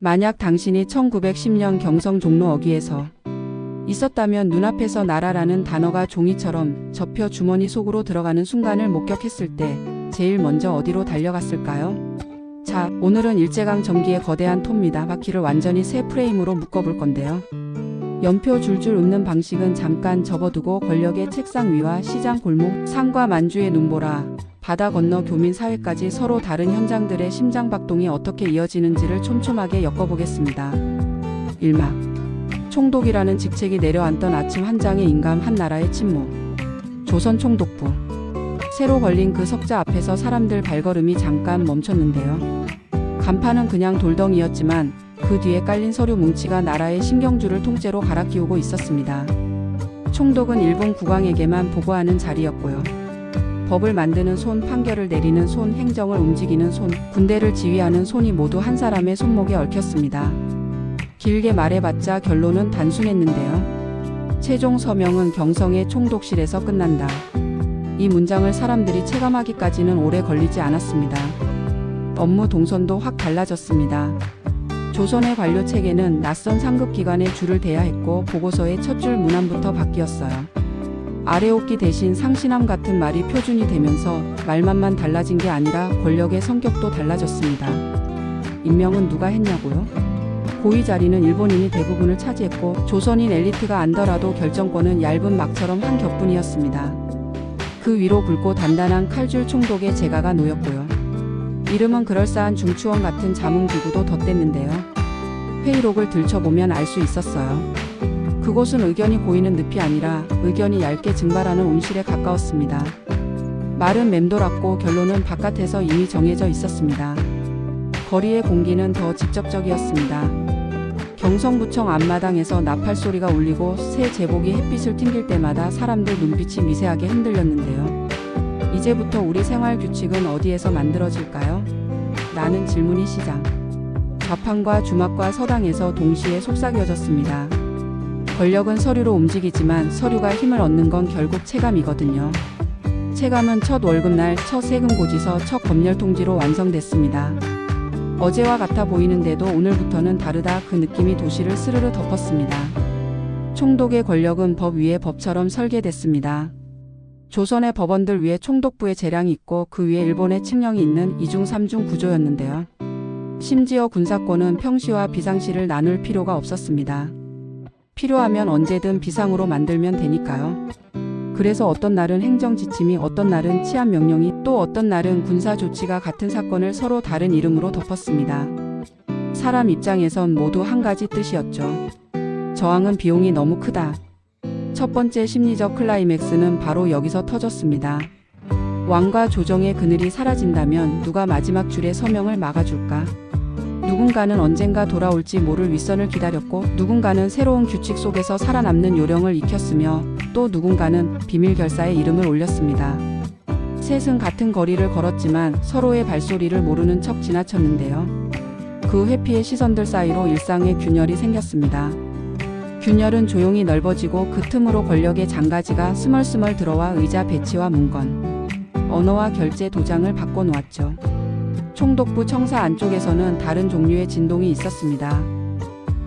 만약 당신이 1910년 경성 종로 어귀에서 있었다면 눈앞에서 나라라는 단어가 종이처럼 접혀 주머니 속으로 들어가는 순간을 목격했을 때 제일 먼저 어디로 달려갔을까요? 자, 오늘은 일제강 점기의 거대한 톱니다. 바퀴를 완전히 새 프레임으로 묶어볼 건데요. 연표 줄줄 읊는 방식은 잠깐 접어두고 권력의 책상 위와 시장 골목, 상과 만주의 눈보라, 바다 건너 교민 사회까지 서로 다른 현장들의 심장박동이 어떻게 이어지는지를 촘촘하게 엮어보겠습니다. 1막 총독이라는 직책이 내려앉던 아침 한 장의 인감, 한 나라의 침묵. 조선 총독부. 새로 걸린 그 석자 앞에서 사람들 발걸음이 잠깐 멈췄는데요. 간판은 그냥 돌덩이였지만 그 뒤에 깔린 서류 뭉치가 나라의 신경줄을 통째로 갈아끼우고 있었습니다. 총독은 일본 국왕에게만 보고하는 자리였고요. 법을 만드는 손, 판결을 내리는 손, 행정을 움직이는 손, 군대를 지휘하는 손이 모두 한 사람의 손목에 얽혔습니다. 길게 말해봤자 결론은 단순했는데요. 최종 서명은 경성의 총독실에서 끝난다. 이 문장을 사람들이 체감하기까지는 오래 걸리지 않았습니다. 업무 동선도 확 달라졌습니다. 조선의 관료 체계는 낯선 상급기관에 줄을 대야 했고 보고서의 첫 줄 문안부터 바뀌었어요. 아래옵기 대신 상신함 같은 말이 표준이 되면서 말만만 달라진 게 아니라 권력의 성격도 달라졌습니다. 임명은 누가 했냐고요? 고위 자리는 일본인이 대부분을 차지했고 조선인 엘리트가 앉더라도 결정권은 얇은 막처럼 한 겹뿐이었습니다. 그 위로 굵고 단단한 칼줄 총독의 제가가 놓였고요. 이름은 그럴싸한 중추원 같은 자문기구도 덧댔는데요. 회의록을 들춰보면 알 수 있었어요. 그곳은 의견이 고이는 늪이 아니라 의견이 얇게 증발하는 온실에 가까웠습니다. 말은 맴돌았고 결론은 바깥에서 이미 정해져 있었습니다. 거리의 공기는 더 직접적이었습니다. 경성부청 앞마당에서 나팔 소리가 울리고 새 제복이 햇빛을 튕길 때마다 사람들 눈빛이 미세하게 흔들렸는데요. 이제부터 우리 생활 규칙은 어디에서 만들어질까요? 라는 질문이 시작. 좌판과 주막과 서당에서 동시에 속삭여졌습니다. 권력은 서류로 움직이지만 서류가 힘을 얻는 건 결국 체감이거든요. 체감은 첫 월급날, 첫 세금고지서, 첫 검열통지로 완성됐습니다. 어제와 같아 보이는데도 오늘부터는 다르다. 그 느낌이 도시를 스르르 덮었습니다. 총독의 권력은 법 위에 법처럼 설계됐습니다. 조선의 법원들 위에 총독부의 재량이 있고 그 위에 일본의 칙령이 있는 2중 3중 구조였는데요. 심지어 군사권은 평시와 비상시를 나눌 필요가 없었습니다. 필요하면 언제든 비상으로 만들면 되니까요. 그래서 어떤 날은 행정지침이, 어떤 날은 치안명령이, 또 어떤 날은 군사조치가 같은 사건을 서로 다른 이름으로 덮었습니다. 사람 입장에선 모두 한 가지 뜻이었죠. 저항은 비용이 너무 크다. 첫 번째 심리적 클라이맥스는 바로 여기서 터졌습니다. 왕과 조정의 그늘이 사라진다면 누가 마지막 줄에 서명을 막아줄까? 누군가는 언젠가 돌아올지 모를 윗선을 기다렸고 누군가는 새로운 규칙 속에서 살아남는 요령을 익혔으며 또 누군가는 비밀 결사의 이름을 올렸습니다. 셋은 같은 거리를 걸었지만 서로의 발소리를 모르는 척 지나쳤는데요. 그 회피의 시선들 사이로 일상의 균열이 생겼습니다. 균열은 조용히 넓어지고 그 틈으로 권력의 장가지가 스멀스멀 들어와 의자 배치와 문건, 언어와 결제 도장을 바꿔놓았죠. 총독부 청사 안쪽에서는 다른 종류의 진동이 있었습니다.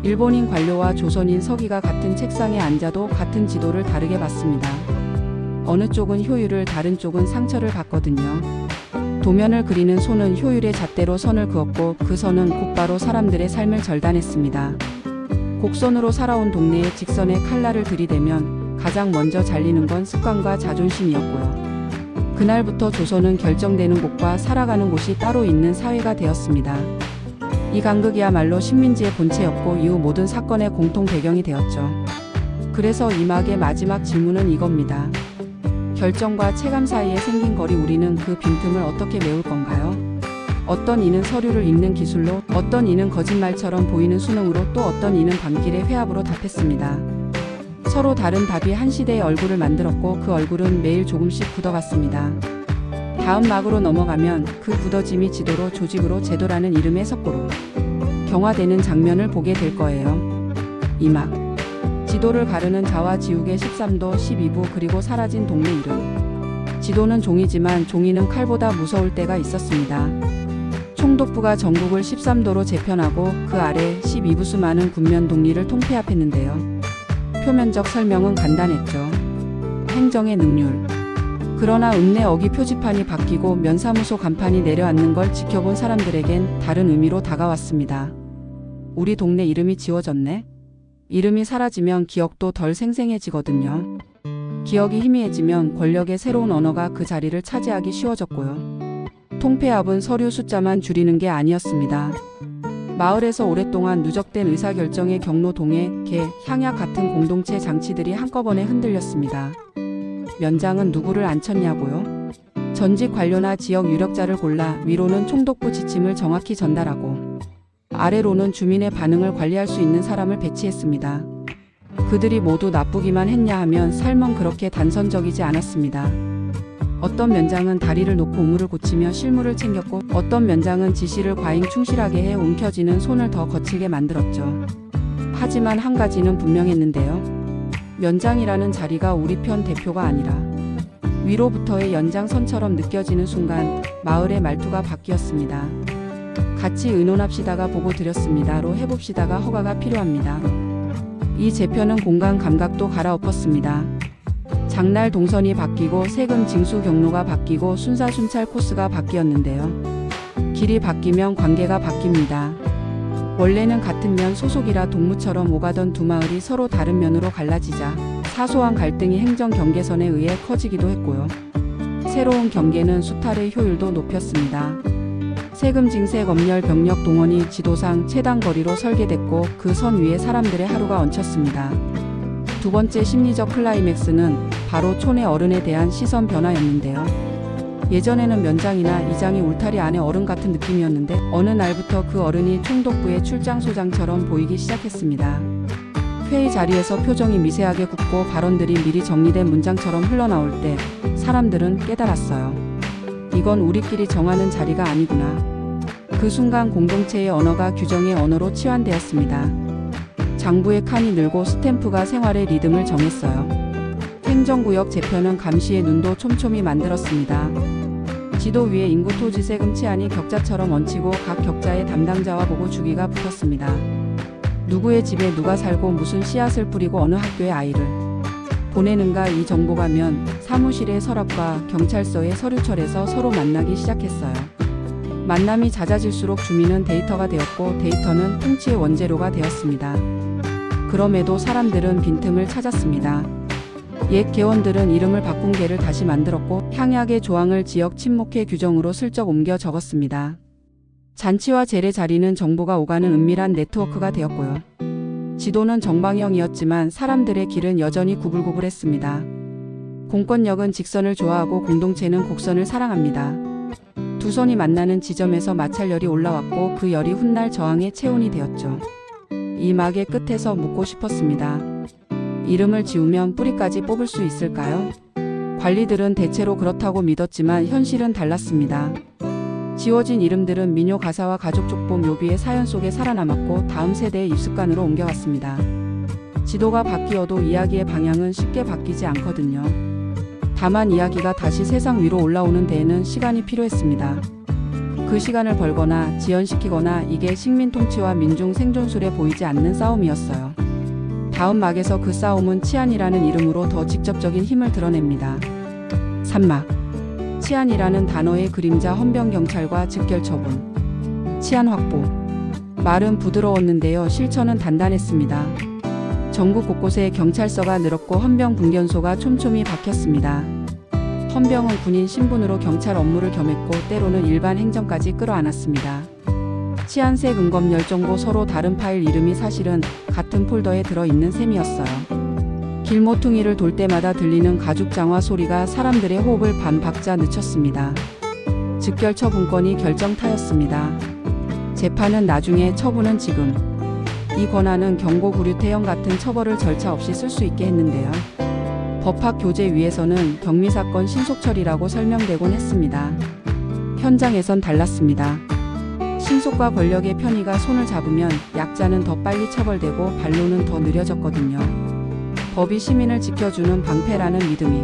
일본인 관료와 조선인 서기가 같은 책상에 앉아도 같은 지도를 다르게 봤습니다. 어느 쪽은 효율을, 다른 쪽은 상처를 봤거든요. 도면을 그리는 손은 효율의 잣대로 선을 그었고 그 선은 곧바로 사람들의 삶을 절단했습니다. 곡선으로 살아온 동네에 직선의 칼날을 들이대면 가장 먼저 잘리는 건 습관과 자존심이었고요. 그날부터 조선은 결정되는 곳과 살아가는 곳이 따로 있는 사회가 되었습니다. 이 간극이야말로 식민지의 본체였고 이후 모든 사건의 공통 배경이 되었죠. 그래서 이 막의 마지막 질문은 이겁니다. 결정과 체감 사이에 생긴 거리, 우리는 그 빈틈을 어떻게 메울 건가요? 어떤 이는 서류를 읽는 기술로, 어떤 이는 거짓말처럼 보이는 수능으로, 또 어떤 이는 밤길의 회합으로 답했습니다. 서로 다른 답이 한 시대의 얼굴을 만들었고 그 얼굴은 매일 조금씩 굳어갔습니다. 다음 막으로 넘어가면 그 굳어짐이 지도로, 조직으로, 제도라는 이름의 석고로 경화되는 장면을 보게 될 거예요. 이 막. 지도를 가르는 자와 지옥의 13도, 12부, 그리고 사라진 동네 이름. 지도는 종이지만 종이는 칼보다 무서울 때가 있었습니다. 총독부가 전국을 13도로 재편하고 그 아래 12부수 많은 군면 동리를 통폐합했는데요. 표면적 설명은 간단했죠. 행정의 능률. 그러나 읍내 어기 표지판이 바뀌고 면사무소 간판이 내려앉는 걸 지켜본 사람들에겐 다른 의미로 다가왔습니다. 우리 동네 이름이 지워졌네? 이름이 사라지면 기억도 덜 생생해지거든요. 기억이 희미해지면 권력의 새로운 언어가 그 자리를 차지하기 쉬워졌고요. 통폐합은 서류 숫자만 줄이는 게 아니었습니다. 마을에서 오랫동안 누적된 의사결정의 경로, 동해, 개, 향약 같은 공동체 장치들이 한꺼번에 흔들렸습니다. 면장은 누구를 앉혔냐고요? 전직 관료나 지역 유력자를 골라 위로는 총독부 지침을 정확히 전달하고 아래로는 주민의 반응을 관리할 수 있는 사람을 배치했습니다. 그들이 모두 나쁘기만 했냐 하면 삶은 그렇게 단선적이지 않았습니다. 어떤 면장은 다리를 놓고 우물을 고치며 실무를 챙겼고 어떤 면장은 지시를 과잉 충실하게 해 움켜쥐는 손을 더 거칠게 만들었죠. 하지만 한 가지는 분명했는데요. 면장이라는 자리가 우리 편 대표가 아니라 위로부터의 연장선처럼 느껴지는 순간 마을의 말투가 바뀌었습니다. 같이 의논합시다가 보고 드렸습니다로 해봅시다가 허가가 필요합니다. 이 재편은 공간 감각도 갈아엎었습니다. 장날 동선이 바뀌고 세금 징수 경로가 바뀌고 순사순찰 코스가 바뀌었는데요. 길이 바뀌면 관계가 바뀝니다. 원래는 같은 면 소속이라 동무처럼 오가던 두 마을이 서로 다른 면으로 갈라지자 사소한 갈등이 행정 경계선에 의해 커지기도 했고요. 새로운 경계는 수탈의 효율도 높였습니다. 세금 징세 검열 병력 동원이 지도상 최단 거리로 설계됐고 그 선 위에 사람들의 하루가 얹혔습니다. 두 번째 심리적 클라이맥스는 바로 촌의 어른에 대한 시선 변화였는데요. 예전에는 면장이나 이장이 울타리 안에 어른 같은 느낌이었는데 어느 날부터 그 어른이 총독부의 출장소장처럼 보이기 시작했습니다. 회의 자리에서 표정이 미세하게 굽고 발언들이 미리 정리된 문장처럼 흘러나올 때 사람들은 깨달았어요. 이건 우리끼리 정하는 자리가 아니구나. 그 순간 공동체의 언어가 규정의 언어로 치환되었습니다. 장부의 칸이 늘고 스탬프가 생활의 리듬을 정했어요. 행정구역 재편은 감시의 눈도 촘촘히 만들었습니다. 지도 위에 인구 토지 세금 치안이 격자처럼 얹히고 각 격자의 담당자와 보고 주기가 붙었습니다. 누구의 집에 누가 살고 무슨 씨앗을 뿌리고 어느 학교에 아이를 보내는가 이 정보가면 사무실의 서랍과 경찰서의 서류철에서 서로 만나기 시작했어요. 만남이 잦아질수록 주민은 데이터가 되었고 데이터는 통치의 원재료가 되었습니다. 그럼에도 사람들은 빈틈을 찾았습니다. 옛 개원들은 이름을 바꾼 개를 다시 만들었고 향약의 조항을 지역 친목회 규정으로 슬쩍 옮겨 적었습니다. 잔치와 제례 자리는 정보가 오가는 은밀한 네트워크가 되었고요. 지도는 정방형이었지만 사람들의 길은 여전히 구불구불했습니다. 공권력은 직선을 좋아하고 공동체는 곡선을 사랑합니다. 두 선이 만나는 지점에서 마찰열이 올라왔고 그 열이 훗날 저항의 체온이 되었죠. 이 막의 끝에서 묻고 싶었습니다. 이름을 지우면 뿌리까지 뽑을 수 있을까요? 관리들은 대체로 그렇다고 믿었지만 현실은 달랐습니다. 지워진 이름들은 민요 가사와 가족 족보 묘비의 사연 속에 살아남았고 다음 세대의 입습관으로 옮겨갔습니다. 지도가 바뀌어도 이야기의 방향은 쉽게 바뀌지 않거든요. 다만 이야기가 다시 세상 위로 올라오는 데에는 시간이 필요했습니다. 그 시간을 벌거나 지연시키거나 이게 식민 통치와 민중 생존술에 보이지 않는 싸움이었어요. 다음 막에서 그 싸움은 치안이라는 이름으로 더 직접적인 힘을 드러냅니다. 3막. 치안이라는 단어의 그림자 헌병경찰과 즉결처분. 치안 확보. 말은 부드러웠는데요. 실천은 단단했습니다. 전국 곳곳에 경찰서가 늘었고 헌병분견소가 촘촘히 박혔습니다. 헌병은 군인 신분으로 경찰 업무를 겸했고 때로는 일반 행정까지 끌어안았습니다. 치안세 근검 열정보 서로 다른 파일 이름이 사실은 같은 폴더에 들어있는 셈이었어요. 길모퉁이를 돌 때마다 들리는 가죽 장화 소리가 사람들의 호흡을 반 박자 늦췄습니다. 즉결 처분권이 결정타였습니다. 재판은 나중에, 처분은 지금. 이 권한은 경고, 구류, 태형 같은 처벌을 절차 없이 쓸 수 있게 했는데요. 법학 교재 위에서는 경미사건 신속처리라고 설명되곤 했습니다. 현장에선 달랐습니다. 신속과 권력의 편의가 손을 잡으면 약자는 더 빨리 처벌되고 반론은 더 느려졌거든요. 법이 시민을 지켜주는 방패라는 믿음이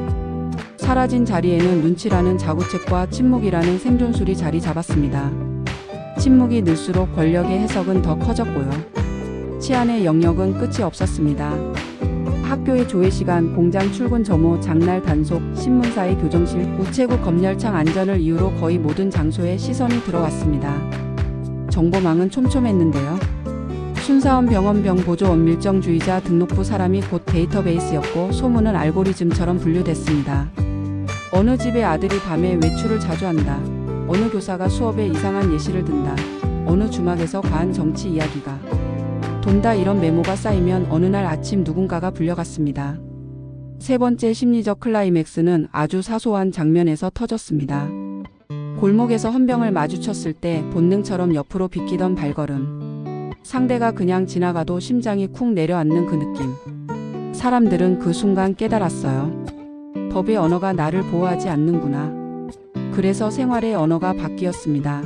사라진 자리에는 눈치라는 자구책과 침묵이라는 생존술이 자리 잡았습니다. 침묵이 늘수록 권력의 해석은 더 커졌고요. 치안의 영역은 끝이 없었습니다. 학교의 조회 시간, 공장 출근 점호, 장날 단속, 신문사의 교정실, 우체국 검열창 안전을 이유로 거의 모든 장소에 시선이 들어왔습니다. 정보망은 촘촘했는데요. 순사원 병원병 보조원 밀정주의자 등록부 사람이 곧 데이터베이스였고 소문은 알고리즘처럼 분류됐습니다. 어느 집의 아들이 밤에 외출을 자주 한다. 어느 교사가 수업에 이상한 예시를 든다. 어느 주막에서 과한 정치 이야기가 돈다. 이런 메모가 쌓이면 어느 날 아침 누군가가 불려갔습니다. 세 번째 심리적 클라이맥스는 아주 사소한 장면에서 터졌습니다. 골목에서 헌병을 마주쳤을 때 본능처럼 옆으로 비키던 발걸음. 상대가 그냥 지나가도 심장이 쿵 내려앉는 그 느낌. 사람들은 그 순간 깨달았어요. 법의 언어가 나를 보호하지 않는구나. 그래서 생활의 언어가 바뀌었습니다.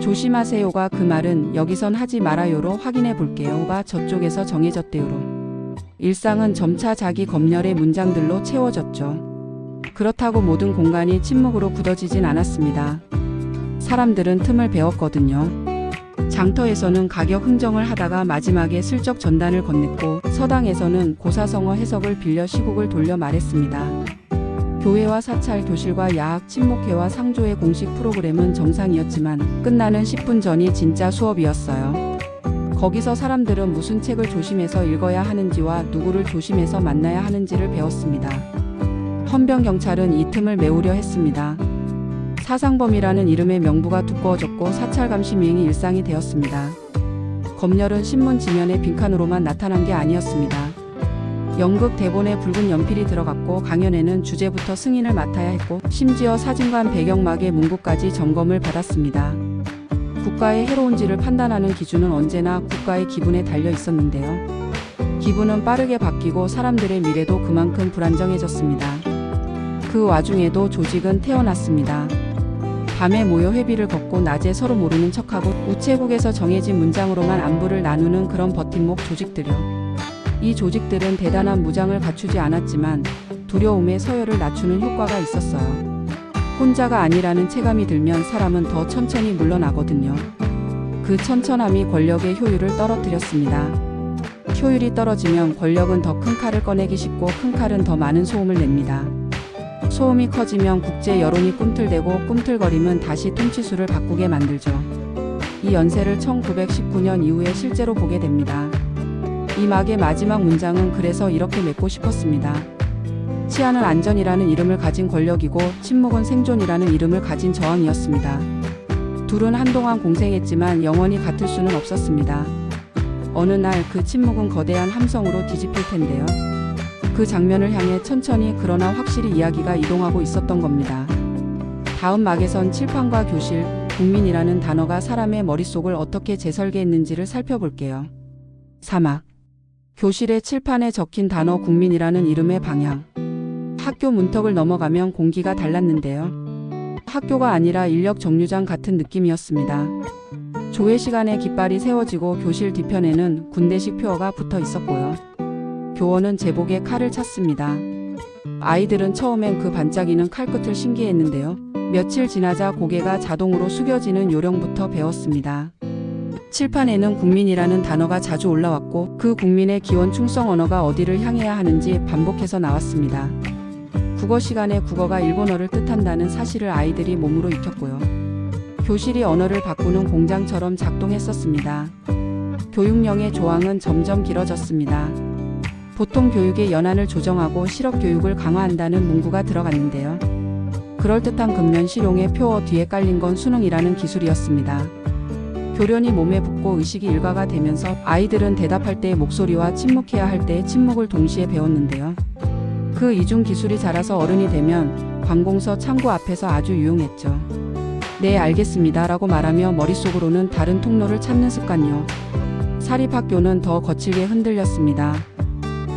조심하세요가 그 말은 여기선 하지 말아요로 확인해 볼게요가 저쪽에서 정해졌대요로. 일상은 점차 자기 검열의 문장들로 채워졌죠. 그렇다고 모든 공간이 침묵으로 굳어지진 않았습니다. 사람들은 틈을 배웠거든요. 장터에서는 가격 흥정을 하다가 마지막에 슬쩍 전단을 건넸고, 서당에서는 고사성어 해석을 빌려 시국을 돌려 말했습니다. 교회와 사찰, 교실과 야학, 친목회와 상조의 공식 프로그램은 정상이었지만 끝나는 10분 전이 진짜 수업이었어요. 거기서 사람들은 무슨 책을 조심해서 읽어야 하는지와 누구를 조심해서 만나야 하는지를 배웠습니다. 헌병 경찰은 이 틈을 메우려 했습니다. 사상범이라는 이름의 명부가 두꺼워졌고 사찰 감시 미행이 일상이 되었습니다. 검열은 신문 지면의 빈칸으로만 나타난 게 아니었습니다. 연극 대본에 붉은 연필이 들어갔고 강연에는 주제부터 승인을 맡아야 했고 심지어 사진관 배경막의 문구까지 점검을 받았습니다. 국가의 해로운지를 판단하는 기준은 언제나 국가의 기분에 달려 있었는데요. 기분은 빠르게 바뀌고 사람들의 미래도 그만큼 불안정해졌습니다. 그 와중에도 조직은 태어났습니다. 밤에 모여 회비를 걷고 낮에 서로 모르는 척하고 우체국에서 정해진 문장으로만 안부를 나누는 그런 버팀목 조직들이요. 이 조직들은 대단한 무장을 갖추지 않았지만 두려움의 서열을 낮추는 효과가 있었어요. 혼자가 아니라는 체감이 들면 사람은 더 천천히 물러나거든요. 그 천천함이 권력의 효율을 떨어뜨렸습니다. 효율이 떨어지면 권력은 더 큰 칼을 꺼내기 쉽고 큰 칼은 더 많은 소음을 냅니다. 소음이 커지면 국제 여론이 꿈틀대고 꿈틀거림은 다시 통치수를 바꾸게 만들죠. 이 연세를 1919년 이후에 실제로 보게 됩니다. 이 막의 마지막 문장은 그래서 이렇게 맺고 싶었습니다. 치안은 안전이라는 이름을 가진 권력이고 침묵은 생존이라는 이름을 가진 저항이었습니다. 둘은 한동안 공생했지만 영원히 같을 수는 없었습니다. 어느 날 그 침묵은 거대한 함성으로 뒤집힐 텐데요. 그 장면을 향해 천천히 그러나 확실히 이야기가 이동하고 있었던 겁니다. 다음 막에선 칠판과 교실, 국민이라는 단어가 사람의 머릿속을 어떻게 재설계했는지를 살펴볼게요. 4막. 교실의 칠판에 적힌 단어 국민이라는 이름의 방향. 학교 문턱을 넘어가면 공기가 달랐는데요. 학교가 아니라 인력 정류장 같은 느낌이었습니다. 조회 시간에 깃발이 세워지고 교실 뒤편에는 군대식 표어가 붙어 있었고요. 교원은 제복에 칼을 찼습니다. 아이들은 처음엔 그 반짝이는 칼끝을 신기했는데요. 며칠 지나자 고개가 자동으로 숙여지는 요령부터 배웠습니다. 칠판에는 국민이라는 단어가 자주 올라왔고 그 국민의 기원 충성 언어가 어디를 향해야 하는지 반복해서 나왔습니다. 국어 시간에 국어가 일본어를 뜻한다는 사실을 아이들이 몸으로 익혔고요. 교실이 언어를 바꾸는 공장처럼 작동했었습니다. 교육령의 조항은 점점 길어졌습니다. 보통 교육의 연한을 조정하고 실업 교육을 강화한다는 문구가 들어갔는데요. 그럴듯한 근면 실용의 표어 뒤에 깔린 건 수능이라는 기술이었습니다. 교련이 몸에 붙고 의식이 일과가 되면서 아이들은 대답할 때의 목소리와 침묵해야 할 때의 침묵을 동시에 배웠는데요. 그 이중 기술이 자라서 어른이 되면 관공서 창구 앞에서 아주 유용했죠. 네, 알겠습니다 라고 말하며 머릿속으로는 다른 통로를 찾는 습관요. 사립학교는 더 거칠게 흔들렸습니다.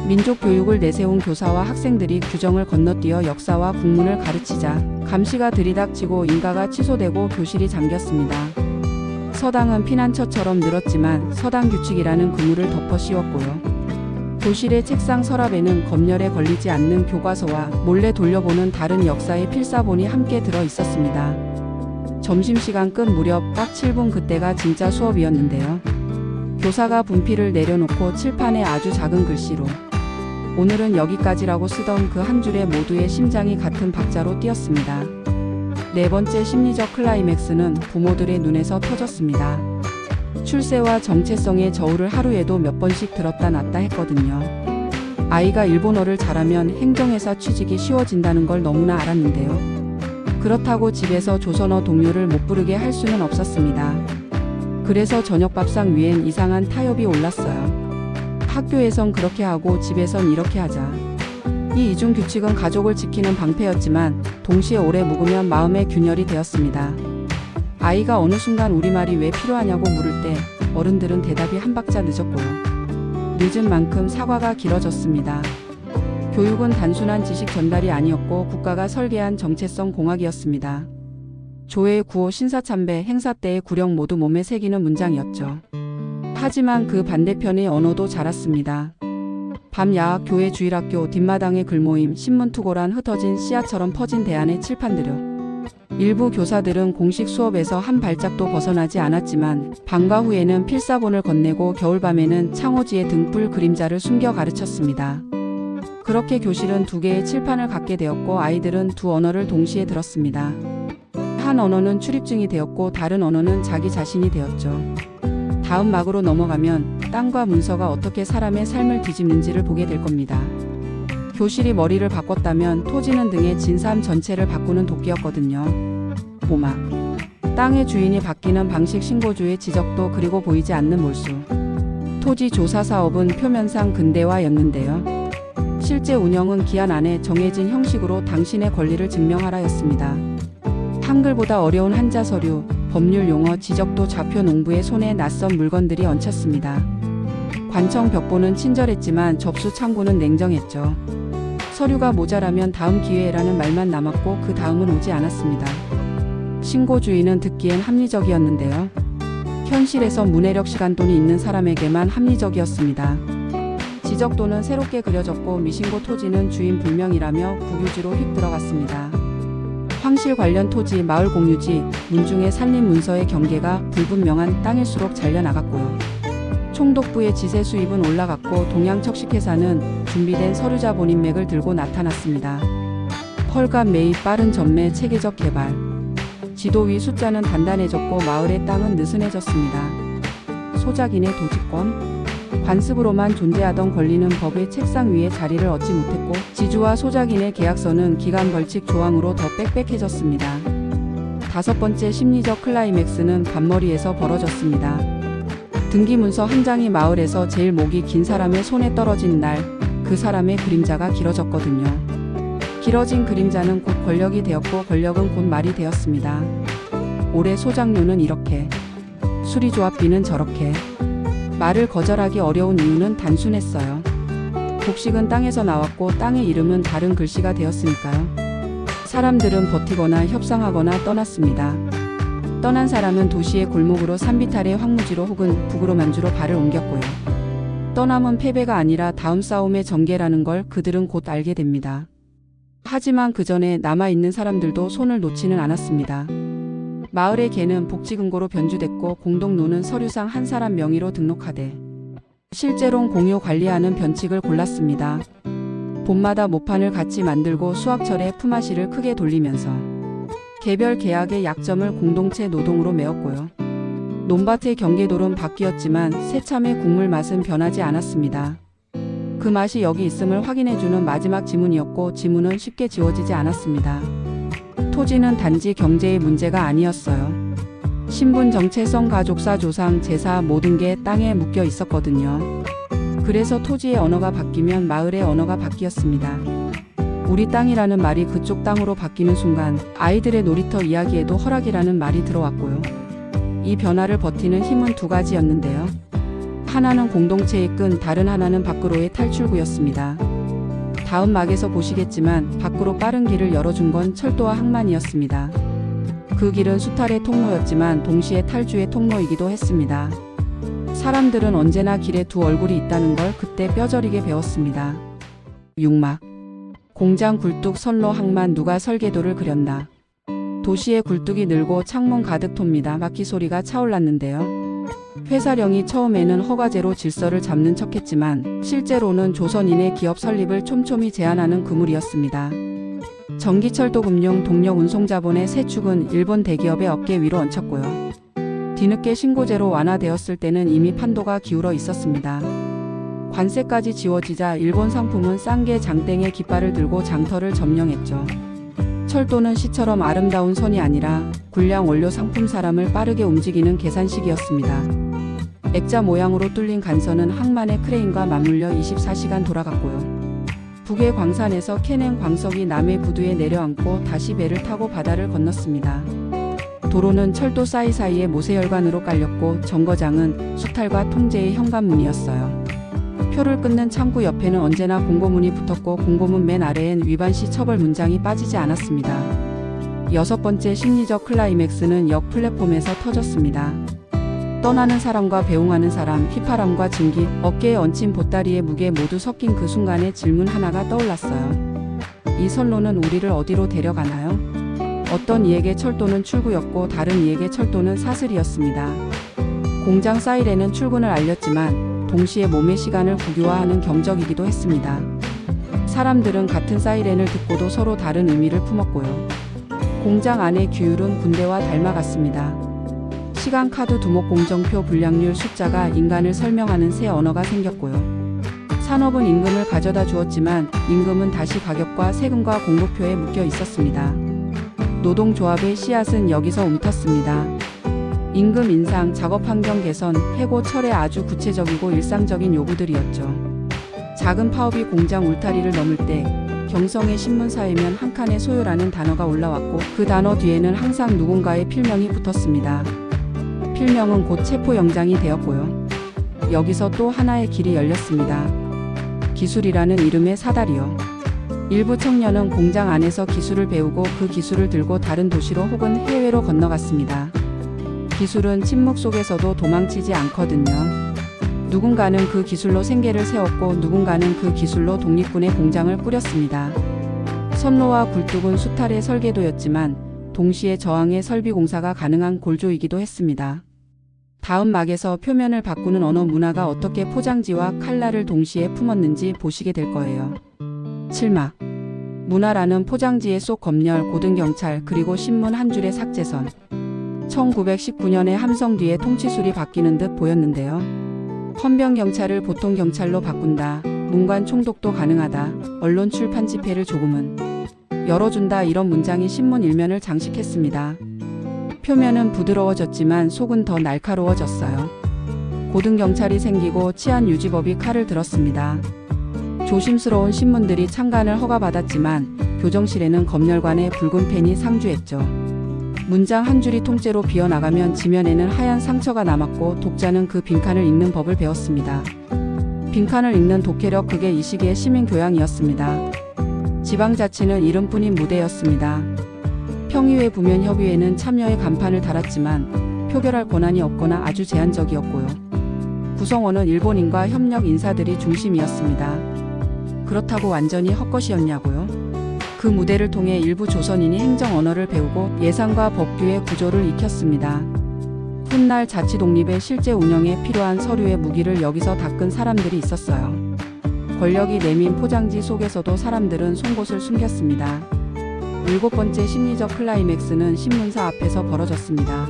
민족교육을 내세운 교사와 학생들이 규정을 건너뛰어 역사와 국문을 가르치자 감시가 들이닥치고 인가가 취소되고 교실이 잠겼습니다. 서당은 피난처처럼 늘었지만 서당 규칙이라는 그물을 덮어 씌웠고요. 교실의 책상 서랍에는 검열에 걸리지 않는 교과서와 몰래 돌려보는 다른 역사의 필사본이 함께 들어 있었습니다. 점심시간 끝 무렵 딱 7분 그때가 진짜 수업이었는데요. 교사가 분필을 내려놓고 칠판에 아주 작은 글씨로 오늘은 여기까지라고 쓰던 그 한 줄에 모두의 심장이 같은 박자로 뛰었습니다. 네 번째 심리적 클라이맥스는 부모들의 눈에서 터졌습니다. 출세와 정체성의 저울을 하루에도 몇 번씩 들었다 놨다 했거든요. 아이가 일본어를 잘하면 행정회사 취직이 쉬워진다는 걸 너무나 알았는데요. 그렇다고 집에서 조선어 동요를 못 부르게 할 수는 없었습니다. 그래서 저녁 밥상 위엔 이상한 타협이 올랐어요. 학교에선 그렇게 하고 집에선 이렇게 하자. 이 이중 규칙은 가족을 지키는 방패였지만 동시에 오래 묵으면 마음의 균열이 되었습니다. 아이가 어느 순간 우리말이 왜 필요하냐고 물을 때 어른들은 대답이 한 박자 늦었고요. 늦은 만큼 사과가 길어졌습니다. 교육은 단순한 지식 전달이 아니었고 국가가 설계한 정체성 공학이었습니다. 조의 구호 신사참배 행사 때의 구령 모두 몸에 새기는 문장이었죠. 하지만 그 반대편의 언어도 자랐습니다. 밤 야학 교회 주일학교 뒷마당의 글모임 신문투고란 흩어진 씨앗처럼 퍼진 대안의 칠판들여 일부 교사들은 공식 수업에서 한 발짝도 벗어나지 않았지만 방과 후에는 필사본을 건네고 겨울밤에는 창호지에 등불 그림자를 숨겨 가르쳤습니다. 그렇게 교실은 두 개의 칠판을 갖게 되었고 아이들은 두 언어를 동시에 들었습니다. 한 언어는 출입증이 되었고 다른 언어는 자기 자신이 되었죠. 다음 막으로 넘어가면 땅과 문서가 어떻게 사람의 삶을 뒤집는지를 보게 될 겁니다. 교실이 머리를 바꿨다면 토지는 등의 진삶 전체를 바꾸는 도끼였거든요. 보막. 땅의 주인이 바뀌는 방식 신고주의 지적도 그리고 보이지 않는 몰수. 토지 조사 사업은 표면상 근대화였는데요. 실제 운영은 기한 안에 정해진 형식으로 당신의 권리를 증명하라였습니다. 한글보다 어려운 한자 서류, 법률 용어 지적도 좌표 농부의 손에 낯선 물건들이 얹혔습니다. 관청 벽보는 친절했지만 접수 창구는 냉정했죠. 서류가 모자라면 다음 기회라는 말만 남았고 그 다음은 오지 않았습니다. 신고주의는 듣기엔 합리적이었는데요. 현실에서 문해력 시간돈이 있는 사람에게만 합리적이었습니다. 지적도는 새롭게 그려졌고 미신고 토지는 주인 불명이라며 국유지로 휙 들어갔습니다. 황실 관련 토지, 마을 공유지, 문중의 산림 문서의 경계가 불분명한 땅일수록 잘려나갔고요. 총독부의 지세 수입은 올라갔고 동양척식회사는 준비된 서류자 본인맥을 들고 나타났습니다. 헐값 매입, 빠른 전매, 체계적 개발. 지도 위 숫자는 단단해졌고 마을의 땅은 느슨해졌습니다. 소작인의 도지권, 관습으로만 존재하던 권리는 법의 책상 위에 자리를 얻지 못했고 지주와 소작인의 계약서는 기간 벌칙 조항으로 더 빽빽해졌습니다. 다섯 번째 심리적 클라이맥스는 반머리에서 벌어졌습니다. 등기문서 한 장이 마을에서 제일 목이 긴 사람의 손에 떨어진 날, 그 사람의 그림자가 길어졌거든요. 길어진 그림자는 곧 권력이 되었고 권력은 곧 말이 되었습니다. 올해 소작료는 이렇게, 수리조합비는 저렇게. 말을 거절하기 어려운 이유는 단순했어요. 곡식은 땅에서 나왔고 땅의 이름은 다른 글씨가 되었으니까요. 사람들은 버티거나 협상하거나 떠났습니다. 떠난 사람은 도시의 골목으로 산비탈의 황무지로 혹은 북으로 만주로 발을 옮겼고요. 떠남은 패배가 아니라 다음 싸움의 전개라는 걸 그들은 곧 알게 됩니다. 하지만 그 전에 남아있는 사람들도 손을 놓지는 않았습니다. 마을의 개는 복지금고로 변주됐고 공동노는 서류상 한 사람 명의로 등록하되 실제론 공유 관리하는 변칙을 골랐습니다. 봄마다 모판을 같이 만들고 수확철에 품앗이를 크게 돌리면서 개별 계약의 약점을 공동체 노동으로 메웠고요. 논밭의 경계도는 바뀌었지만 새참의 국물 맛은 변하지 않았습니다. 그 맛이 여기 있음을 확인해주는 마지막 지문이었고 지문은 쉽게 지워지지 않았습니다. 토지는 단지 경제의 문제가 아니었어요. 신분, 정체성, 가족사, 조상, 제사 모든 게 땅에 묶여 있었거든요. 그래서 토지의 언어가 바뀌면 마을의 언어가 바뀌었습니다. 우리 땅이라는 말이 그쪽 땅으로 바뀌는 순간 아이들의 놀이터 이야기에도 허락이라는 말이 들어왔고요. 이 변화를 버티는 힘은 두 가지였는데요. 하나는 공동체의 끈, 다른 하나는 밖으로의 탈출구였습니다. 다음 막에서 보시겠지만 밖으로 빠른 길을 열어준 건 철도와 항만이었습니다. 그 길은 수탈의 통로였지만 동시에 탈주의 통로이기도 했습니다. 사람들은 언제나 길에 두 얼굴이 있다는 걸 그때 뼈저리게 배웠습니다. 6막. 공장 굴뚝 선로 항만 누가 설계도를 그렸나. 도시의 굴뚝이 늘고 창문 가득 톱니다. 바퀴 소리가 차올랐는데요. 회사령이 처음에는 허가제로 질서를 잡는 척했지만 실제로는 조선인의 기업 설립을 촘촘히 제한하는 그물이었습니다. 전기철도금융 동력운송자본의 새 축은 일본 대기업의 어깨 위로 얹혔고요. 뒤늦게 신고제로 완화되었을 때는 이미 판도가 기울어 있었습니다. 관세까지 지워지자 일본 상품은 쌍계 장땡의 깃발을 들고 장터를 점령했죠. 철도는 시처럼 아름다운 선이 아니라 군량 원료 상품 사람을 빠르게 움직이는 계산식이었습니다. 액자 모양으로 뚫린 간선은 항만의 크레인과 맞물려 24시간 돌아갔고요. 북의 광산에서 캐낸 광석이 남의 부두에 내려앉고 다시 배를 타고 바다를 건넜습니다. 도로는 철도 사이사이에 모세혈관으로 깔렸고 정거장은 수탈과 통제의 현관문이었어요. 표를 끊는 창구 옆에는 언제나 공고문이 붙었고 공고문 맨 아래엔 위반시 처벌 문장이 빠지지 않았습니다. 6번째 심리적 클라이맥스는 역 플랫폼에서 터졌습니다. 떠나는 사람과 배웅하는 사람, 휘파람과 증기, 어깨에 얹힌 보따리의 무게 모두 섞인 그 순간에 질문 하나가 떠올랐어요. 이 선로는 우리를 어디로 데려가나요? 어떤 이에게 철도는 출구였고 다른 이에게 철도는 사슬이었습니다. 공장 사이렌은 출근을 알렸지만 동시에 몸의 시간을 국유화하는 경적이기도 했습니다. 사람들은 같은 사이렌을 듣고도 서로 다른 의미를 품었고요. 공장 안의 규율은 군대와 닮아갔습니다. 시간 카드 두목 공정표 불량률 숫자가 인간을 설명하는 새 언어가 생겼고요. 산업은 임금을 가져다 주었지만 임금은 다시 가격과 세금과 공급표에 묶여 있었습니다. 노동조합의 씨앗은 여기서 움텄습니다. 임금 인상, 작업 환경 개선, 해고 철의 아주 구체적이고 일상적인 요구들이었죠. 작은 파업이 공장 울타리를 넘을 때 경성의 신문사에면 한 칸의 소요라는 단어가 올라왔고 그 단어 뒤에는 항상 누군가의 필명이 붙었습니다. 필명은 곧 체포영장이 되었고요. 여기서 또 하나의 길이 열렸습니다. 기술이라는 이름의 사다리요. 일부 청년은 공장 안에서 기술을 배우고 그 기술을 들고 다른 도시로 혹은 해외로 건너갔습니다. 기술은 침묵 속에서도 도망치지 않거든요. 누군가는 그 기술로 생계를 세웠고 누군가는 그 기술로 독립군의 공장을 꾸렸습니다. 선로와 굴뚝은 수탈의 설계도였지만 동시에 저항의 설비 공사가 가능한 골조이기도 했습니다. 다음 막에서 표면을 바꾸는 언어 문화가 어떻게 포장지와 칼날을 동시에 품었는지 보시게 될 거예요. 7막. 문화라는 포장지에 쏙 검열, 고등경찰, 그리고 신문 한 줄의 삭제선. 1919년에 함성 뒤에 통치술이 바뀌는 듯 보였는데요. 헌병경찰을 보통경찰로 바꾼다. 문관 총독도 가능하다. 언론 출판 집회를 조금은 열어준다. 이런 문장이 신문 일면을 장식했습니다. 표면은 부드러워졌지만 속은 더 날카로워졌어요. 고등경찰이 생기고 치안유지법이 칼을 들었습니다. 조심스러운 신문들이 창간을 허가받았지만 교정실에는 검열관의 붉은 펜이 상주했죠. 문장 한 줄이 통째로 비어나가면 지면에는 하얀 상처가 남았고 독자는 그 빈칸을 읽는 법을 배웠습니다. 빈칸을 읽는 독해력, 그게 이 시기의 시민교양이었습니다. 지방자치는 이름뿐인 무대였습니다. 평의회, 부면협의회는 참여의 간판을 달았지만 표결할 권한이 없거나 아주 제한적이었고요. 구성원은 일본인과 협력 인사들이 중심이었습니다. 그렇다고 완전히 헛것이었냐고요? 그 무대를 통해 일부 조선인이 행정 언어를 배우고 예산과 법규의 구조를 익혔습니다. 훗날 자치 독립의 실제 운영에 필요한 서류의 무기를 여기서 닦은 사람들이 있었어요. 권력이 내민 포장지 속에서도 사람들은 송곳을 숨겼습니다. 7번째 심리적 클라이맥스는 신문사 앞에서 벌어졌습니다.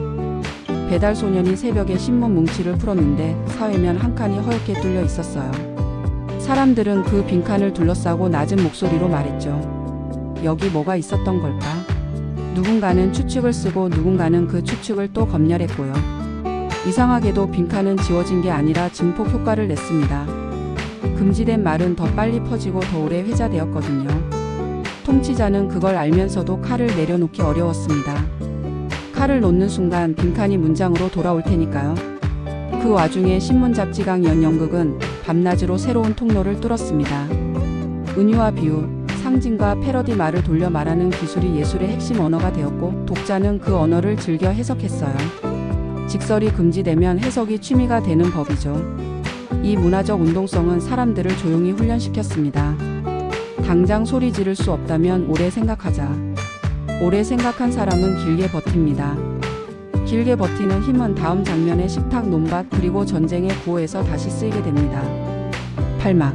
배달소년이 새벽에 신문 뭉치를 풀었는데 사회면 한 칸이 허옇게 뚫려 있었어요. 사람들은 그 빈칸을 둘러싸고 낮은 목소리로 말했죠. 여기 뭐가 있었던 걸까? 누군가는 추측을 쓰고 누군가는 그 추측을 또 검열했고요. 이상하게도 빈칸은 지워진 게 아니라 증폭 효과를 냈습니다. 금지된 말은 더 빨리 퍼지고 더 오래 회자되었거든요. 통치자는 그걸 알면서도 칼을 내려놓기 어려웠습니다. 칼을 놓는 순간 빈칸이 문장으로 돌아올 테니까요. 그 와중에 신문 잡지강 연영극은 밤낮으로 새로운 통로를 뚫었습니다. 은유와 비유, 상징과 패러디, 말을 돌려 말하는 기술이 예술의 핵심 언어가 되었고 독자는 그 언어를 즐겨 해석했어요. 직설이 금지되면 해석이 취미가 되는 법이죠. 이 문화적 운동성은 사람들을 조용히 훈련시켰습니다. 당장 소리 지를 수 없다면 오래 생각하자. 오래 생각한 사람은 길게 버팁니다. 길게 버티는 힘은 다음 장면의 식탁 논밭 그리고 전쟁의 구호에서 다시 쓰이게 됩니다. 8막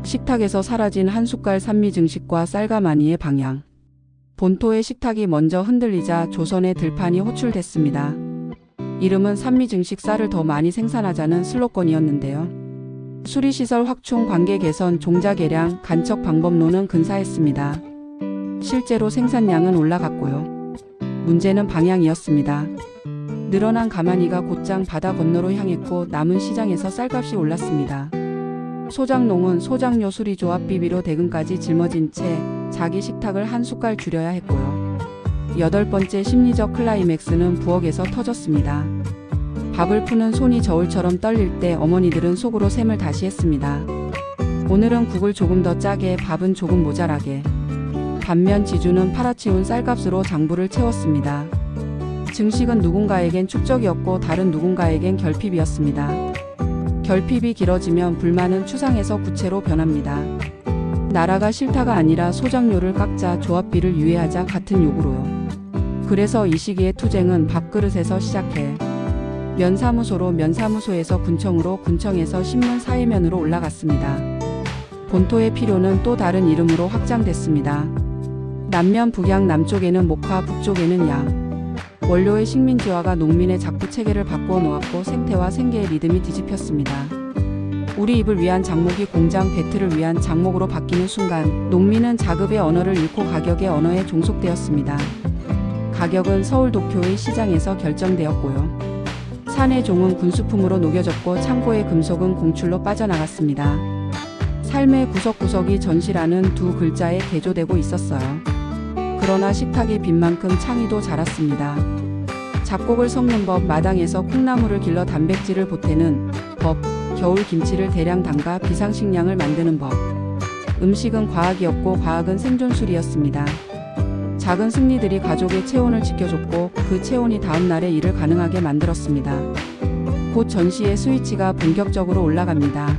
식탁에서 사라진 한 숟갈 산미증식과 쌀가마니의 방향. 본토의 식탁이 먼저 흔들리자 조선의 들판이 호출됐습니다. 이름은 산미증식 쌀을 더 많이 생산하자는 슬로건이었는데요. 수리시설 확충, 관계 개선, 종자 개량, 간척 방법론은 근사했습니다. 실제로 생산량은 올라갔고요. 문제는 방향이었습니다. 늘어난 가마니가 곧장 바다 건너로 향했고 남은 시장에서 쌀값이 올랐습니다. 소장농은 소장료 수리조합 비비로 대금까지 짊어진 채 자기 식탁을 한 숟갈 줄여야 했고요. 8번째 심리적 클라이맥스는 부엌에서 터졌습니다. 밥을 푸는 손이 저울처럼 떨릴 때 어머니들은 속으로 셈을 다시 했습니다. 오늘은 국을 조금 더 짜게, 밥은 조금 모자라게. 반면 지주는 팔아치운 쌀값으로 장부를 채웠습니다. 증식은 누군가에겐 축적이었고 다른 누군가에겐 결핍이었습니다. 결핍이 길어지면 불만은 추상에서 구체로 변합니다. 나라가 싫다가 아니라 소장료를 깎자, 조합비를 유예하자 같은 요구로요. 그래서 이 시기의 투쟁은 밥그릇에서 시작해 면사무소로, 면사무소에서 군청으로, 군청에서 신문 사회면으로 올라갔습니다. 본토의 필요는 또 다른 이름으로 확장됐습니다. 남면 북양, 남쪽에는 목화, 북쪽에는 양. 원료의 식민지화가 농민의 작부 체계를 바꾸어 놓았고 생태와 생계의 리듬이 뒤집혔습니다. 우리 입을 위한 장목이 공장 배틀을 위한 장목으로 바뀌는 순간 농민은 자급의 언어를 잃고 가격의 언어에 종속되었습니다. 가격은 서울 도쿄의 시장에서 결정되었고요. 산의 종은 군수품으로 녹여졌고 창고의 금속은 공출로 빠져나갔습니다. 삶의 구석구석이 전시라는 두 글자에 개조되고 있었어요. 그러나 식탁이 빈 만큼 창의도 자랐습니다. 잡곡을 섞는 법, 마당에서 콩나물을 길러 단백질을 보태는 법, 겨울 김치를 대량 담가 비상식량을 만드는 법. 음식은 과학이었고 과학은 생존술이었습니다. 작은 승리들이 가족의 체온을 지켜줬고 그 체온이 다음 날의 일을 가능하게 만들었습니다. 곧 전시의 스위치가 본격적으로 올라갑니다.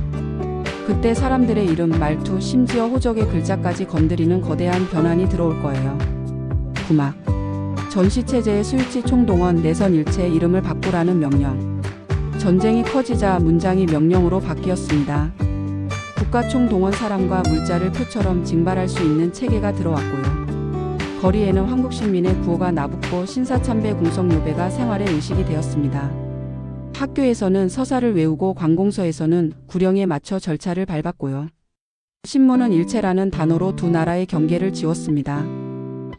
그때 사람들의 이름, 말투, 심지어 호적의 글자까지 건드리는 거대한 변환이 들어올 거예요. 9막 전시체제의 스위치 총동원, 내선일체, 이름을 바꾸라는 명령. 전쟁이 커지자 문장이 명령으로 바뀌었습니다. 국가총동원, 사람과 물자를 표처럼 징발할 수 있는 체계가 들어왔고요. 거리에는 황국신민의 구호가 나붙고 신사참배 궁성요배가 생활의 의식이 되었습니다. 학교에서는 서사를 외우고 관공서에서는 구령에 맞춰 절차를 밟았고요. 신문은 일체라는 단어로 두 나라의 경계를 지웠습니다.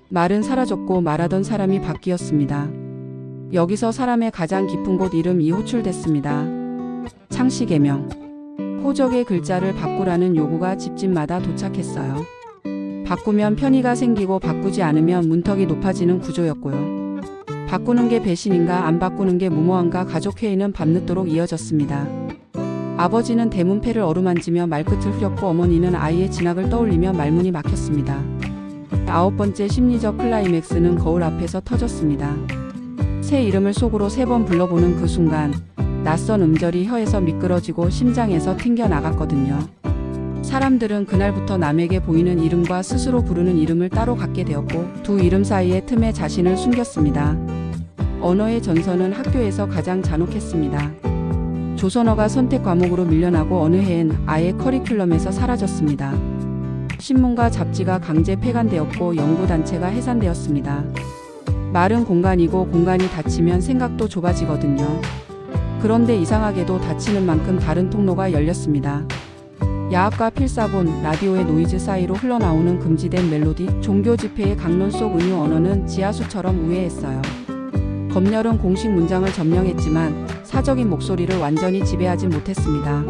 말은 사라졌고 말하던 사람이 바뀌었습니다. 여기서 사람의 가장 깊은 곳 이름이 호출됐습니다. 창씨개명. 호적의 글자를 바꾸라는 요구가 집집마다 도착했어요. 바꾸면 편의가 생기고 바꾸지 않으면 문턱이 높아지는 구조였고요. 바꾸는 게 배신인가, 안 바꾸는 게 무모한가, 가족회의는 밤늦도록 이어졌습니다. 아버지는 대문패를 어루만지며 말끝을 흐렸고 어머니는 아이의 진학을 떠올리며 말문이 막혔습니다. 9번째 심리적 클라이맥스는 거울 앞에서 터졌습니다. 새 이름을 속으로 3번 불러보는 그 순간 낯선 음절이 혀에서 미끄러지고 심장에서 튕겨나갔거든요. 사람들은 그날부터 남에게 보이는 이름과 스스로 부르는 이름을 따로 갖게 되었고 두 이름 사이의 틈에 자신을 숨겼습니다. 언어의 전선은 학교에서 가장 잔혹했습니다. 조선어가 선택 과목으로 밀려나고 어느 해엔 아예 커리큘럼에서 사라졌습니다. 신문과 잡지가 강제 폐간되었고 연구단체가 해산되었습니다. 말은 공간이고 공간이 닫히면 생각도 좁아지거든요. 그런데 이상하게도 닫히는 만큼 다른 통로가 열렸습니다. 야학과 필사본, 라디오의 노이즈 사이로 흘러나오는 금지된 멜로디, 종교 집회의 강론 속 은유 언어는 지하수처럼 우회했어요. 검열은 공식 문장을 점령했지만 사적인 목소리를 완전히 지배하지 못했습니다.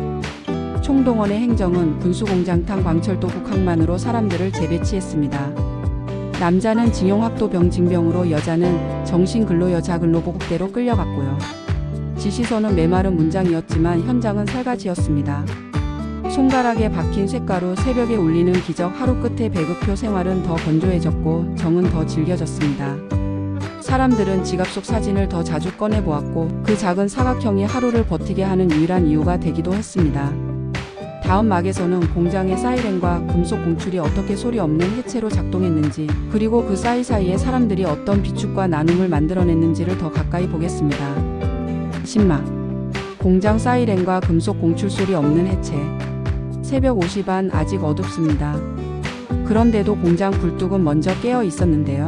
총동원의 행정은 군수공장탕 광철도 국학만으로 사람들을 재배치했습니다. 남자는 징용학도병 징병으로, 여자는 정신근로 여자근로 보국대로 끌려갔고요. 지시서는 메마른 문장이었지만 현장은 살가지였습니다. 손가락에 박힌 쇳가루, 새벽에 울리는 기적, 하루 끝에 배급표. 생활은 더 건조해졌고 정은 더 질겨졌습니다. 사람들은 지갑 속 사진을 더 자주 꺼내보았고 그 작은 사각형이 하루를 버티게 하는 유일한 이유가 되기도 했습니다. 다음 막에서는 공장의 사이렌과 금속 공출이 어떻게 소리 없는 해체로 작동했는지, 그리고 그 사이사이에 사람들이 어떤 비축과 나눔을 만들어냈는지를 더 가까이 보겠습니다. 10막 공장 사이렌과 금속 공출 소리 없는 해체. 새벽 5시 반, 아직 어둡습니다. 그런데도 공장 굴뚝은 먼저 깨어 있었는데요.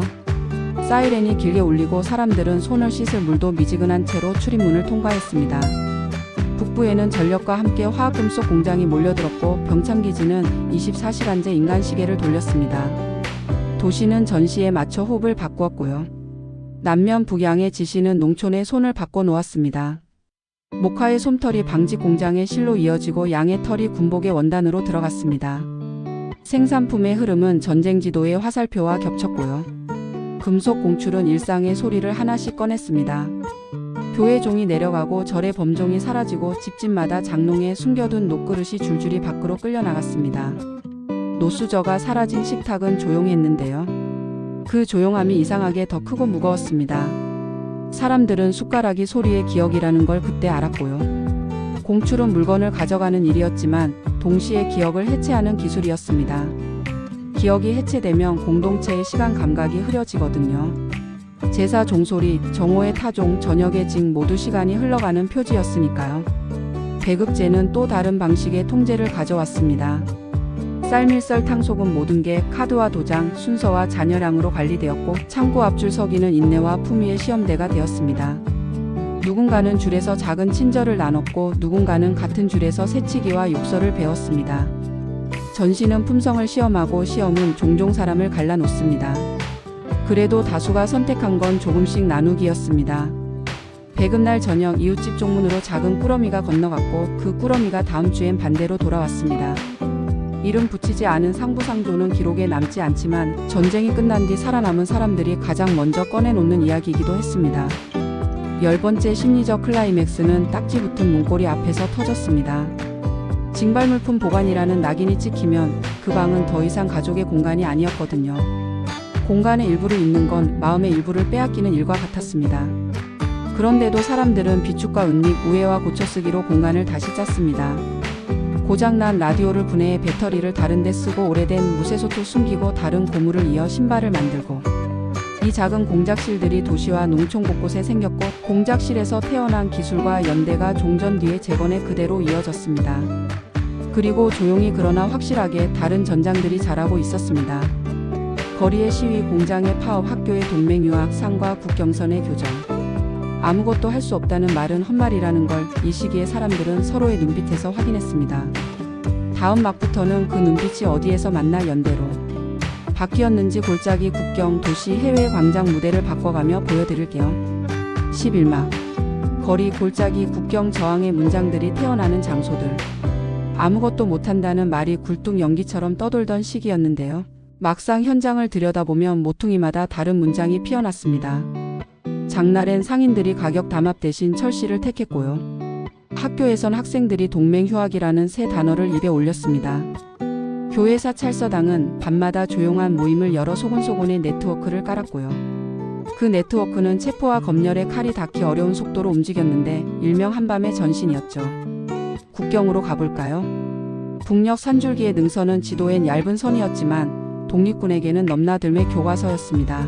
사이렌이 길게 울리고 사람들은 손을 씻을 물도 미지근한 채로 출입문을 통과했습니다. 북부에는 전력과 함께 화학금속 공장이 몰려들었고 병창기지는 24시간제 인간 시계를 돌렸습니다. 도시는 전시에 맞춰 호흡을 바꾸었고요. 남면 북양의 지시는 농촌에 손을 바꿔 놓았습니다. 목화의 솜털이 방직 공장의 실로 이어지고 양의 털이 군복의 원단으로 들어갔습니다. 생산품의 흐름은 전쟁 지도의 화살표와 겹쳤고요. 금속 공출은 일상의 소리를 하나씩 꺼냈습니다. 교회 종이 내려가고 절의 범종이 사라지고 집집마다 장롱에 숨겨둔 녹그릇이 줄줄이 밖으로 끌려나갔습니다. 노수저가 사라진 식탁은 조용했는데요. 그 조용함이 이상하게 더 크고 무거웠습니다. 사람들은 숟가락이 소리의 기억이라는 걸 그때 알았고요. 공출은 물건을 가져가는 일이었지만 동시에 기억을 해체하는 기술이었습니다. 기억이 해체되면 공동체의 시간 감각이 흐려지거든요. 제사 종소리, 정오의 타종, 저녁의 징 모두 시간이 흘러가는 표지였으니까요. 배급제는 또 다른 방식의 통제를 가져왔습니다. 쌀밀 탕속은 모든 게 카드와 도장, 순서와 잔여량으로 관리되었고 창고 앞줄 서기는 인내와 품위의 시험대가 되었습니다. 누군가는 줄에서 작은 친절을 나눴고 누군가는 같은 줄에서 새치기와 욕설을 배웠습니다. 전시는 품성을 시험하고 시험은 종종 사람을 갈라놓습니다. 그래도 다수가 선택한 건 조금씩 나누기였습니다. 배급날 저녁 이웃집 쪽문으로 작은 꾸러미가 건너갔고 그 꾸러미가 다음 주엔 반대로 돌아왔습니다. 이름 붙이지 않은 상부상조는 기록에 남지 않지만 전쟁이 끝난 뒤 살아남은 사람들이 가장 먼저 꺼내놓는 이야기이기도 했습니다. 10번째 심리적 클라이맥스는 딱지 붙은 문고리 앞에서 터졌습니다. 징발물품 보관이라는 낙인이 찍히면 그 방은 더 이상 가족의 공간이 아니었거든요. 공간의 일부를 잇는 건 마음의 일부를 빼앗기는 일과 같았습니다. 그런데도 사람들은 비축과 은닉, 우회와 고쳐쓰기로 공간을 다시 짰습니다. 고장난 라디오를 분해해 배터리를 다른 데 쓰고 오래된 무쇠솥을 숨기고 다른 고무를 이어 신발을 만들고 이 작은 공작실들이 도시와 농촌 곳곳에 생겼고 공작실에서 태어난 기술과 연대가 종전 뒤에 재건에 그대로 이어졌습니다. 그리고 조용히 그러나 확실하게 다른 전장들이 자라고 있었습니다. 거리의 시위, 공장의 파업, 학교의 동맹유학, 상과 국경선의 교정. 아무것도 할 수 없다는 말은 헛말이라는 걸 이 시기에 사람들은 서로의 눈빛에서 확인했습니다. 다음 막부터는 그 눈빛이 어디에서 만나 연대로 바뀌었는지 골짜기, 국경, 도시, 해외 광장 무대를 바꿔가며 보여드릴게요. 11막 거리, 골짜기, 국경, 저항의 문장들이 태어나는 장소들. 아무것도 못한다는 말이 굴뚝 연기처럼 떠돌던 시기였는데요. 막상 현장을 들여다보면 모퉁이마다 다른 문장이 피어났습니다. 장날엔 상인들이 가격 담합 대신 철시를 택했고요. 학교에선 학생들이 동맹휴학이라는 새 단어를 입에 올렸습니다. 교회사 찰서당은 밤마다 조용한 모임을 열어 소곤소곤의 네트워크를 깔았고요. 그 네트워크는 체포와 검열의 칼이 닿기 어려운 속도로 움직였는데 일명 한밤의 전신이었죠. 국경으로 가볼까요? 북녘 산줄기의 능선은 지도엔 얇은 선이었지만 독립군에게는 넘나들매 교과서였습니다.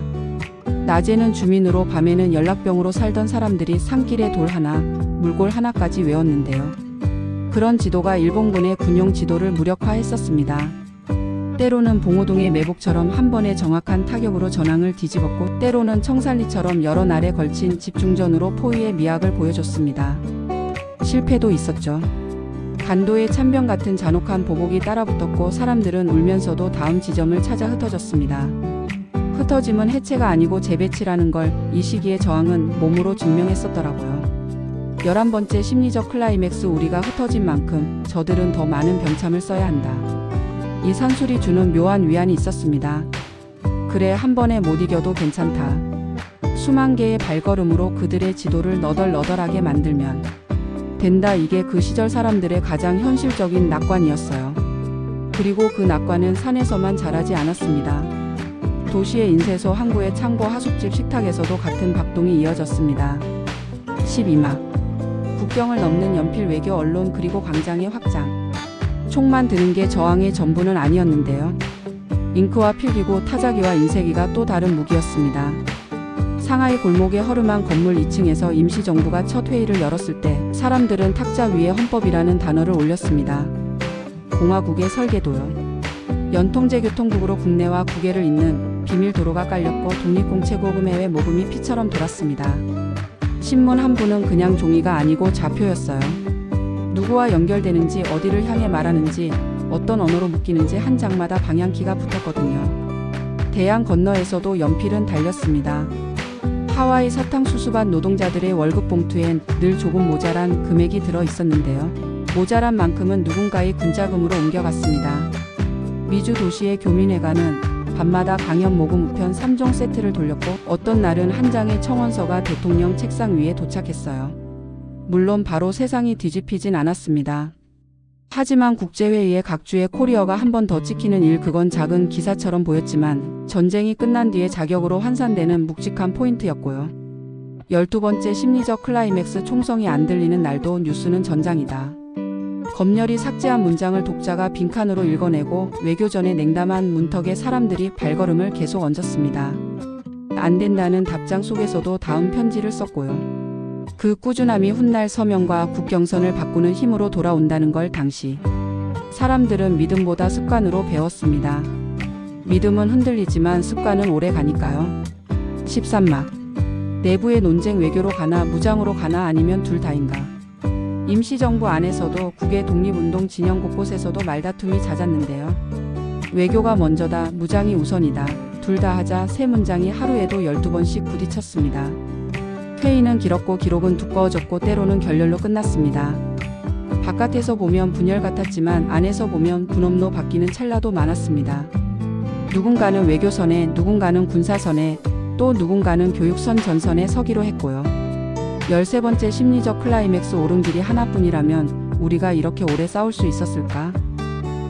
낮에는 주민으로 밤에는 연락병으로 살던 사람들이 산길에 돌 하나, 물골 하나까지 외웠는데요. 그런 지도가 일본군의 군용 지도를 무력화했었습니다. 때로는 봉오동의 매복처럼 한 번의 정확한 타격으로 전황을 뒤집었고 때로는 청산리처럼 여러 날에 걸친 집중전으로 포위의 미학을 보여줬습니다. 실패도 있었죠. 간도의 찬병 같은 잔혹한 보복이 따라붙었고 사람들은 울면서도 다음 지점을 찾아 흩어졌습니다. 흩어짐은 해체가 아니고 재배치라는 걸 이 시기의 저항은 몸으로 증명했었더라고요. 11번째 심리적 클라이맥스 우리가 흩어진 만큼 저들은 더 많은 병참을 써야 한다. 이 산술이 주는 묘한 위안이 있었습니다. 그래 한 번에 못 이겨도 괜찮다. 수만 개의 발걸음으로 그들의 지도를 너덜너덜하게 만들면 된다. 이게 그 시절 사람들의 가장 현실적인 낙관이었어요. 그리고 그 낙관은 산에서만 자라지 않았습니다. 도시의 인쇄소, 항구의 창고, 하숙집, 식탁에서도 같은 박동이 이어졌습니다. 12막 국경을 넘는 연필 외교 언론 그리고 광장의 확장. 총만 드는 게 저항의 전부는 아니었는데요. 잉크와 필기구, 타자기와 인쇄기가 또 다른 무기였습니다. 상하이 골목의 허름한 건물 2층에서 임시정부가 첫 회의를 열었을 때 사람들은 탁자 위에 헌법이라는 단어를 올렸습니다. 공화국의 설계도요. 연통제교통국으로 국내와 국외를 잇는 비밀도로가 깔렸고 독립공채고금해외 모금이 피처럼 돌았습니다. 신문 한 부는 그냥 종이가 아니고 좌표였어요. 누구와 연결되는지, 어디를 향해 말하는지, 어떤 언어로 묶이는지 한 장마다 방향키가 붙었거든요. 대양 건너에서도 연필은 달렸습니다. 하와이 사탕수수밭 노동자들의 월급 봉투엔 늘 조금 모자란 금액이 들어 있었는데요. 모자란 만큼은 누군가의 군자금으로 옮겨갔습니다. 미주 도시의 교민회관은 밤마다 강연 모금 우편 3종 세트를 돌렸고 어떤 날은 한 장의 청원서가 대통령 책상 위에 도착했어요. 물론 바로 세상이 뒤집히진 않았습니다. 하지만 국제회의의 각주에 코리어가 한 번 더 찍히는 일, 그건 작은 기사처럼 보였지만 전쟁이 끝난 뒤에 자격으로 환산되는 묵직한 포인트였고요. 12번째 심리적 클라이맥스, 총성이 안 들리는 날도 뉴스는 전장이다. 검열이 삭제한 문장을 독자가 빈칸으로 읽어내고 외교전의 냉담한 문턱에 사람들이 발걸음을 계속 얹었습니다. 안 된다는 답장 속에서도 다음 편지를 썼고요. 그 꾸준함이 훗날 서명과 국경선을 바꾸는 힘으로 돌아온다는 걸 당시 사람들은 믿음보다 습관으로 배웠습니다. 믿음은 흔들리지만 습관은 오래 가니까요. 13막 내부의 논쟁, 외교로 가나 무장으로 가나 아니면 둘 다인가. 임시정부 안에서도 국외 독립운동 진영 곳곳에서도 말다툼이 잦았는데요. 외교가 먼저다, 무장이 우선이다, 둘 다 하자, 세 문장이 하루에도 12번씩 부딪혔습니다. 회의는 길었고 기록은 두꺼워졌고 때로는 결렬로 끝났습니다. 바깥에서 보면 분열 같았지만 안에서 보면 분업로 바뀌는 찰나도 많았습니다. 누군가는 외교선에, 누군가는 군사선에, 또 누군가는 교육선 전선에 서기로 했고요. 13번째 심리적 클라이맥스, 옳은 길이 하나뿐이라면 우리가 이렇게 오래 싸울 수 있었을까?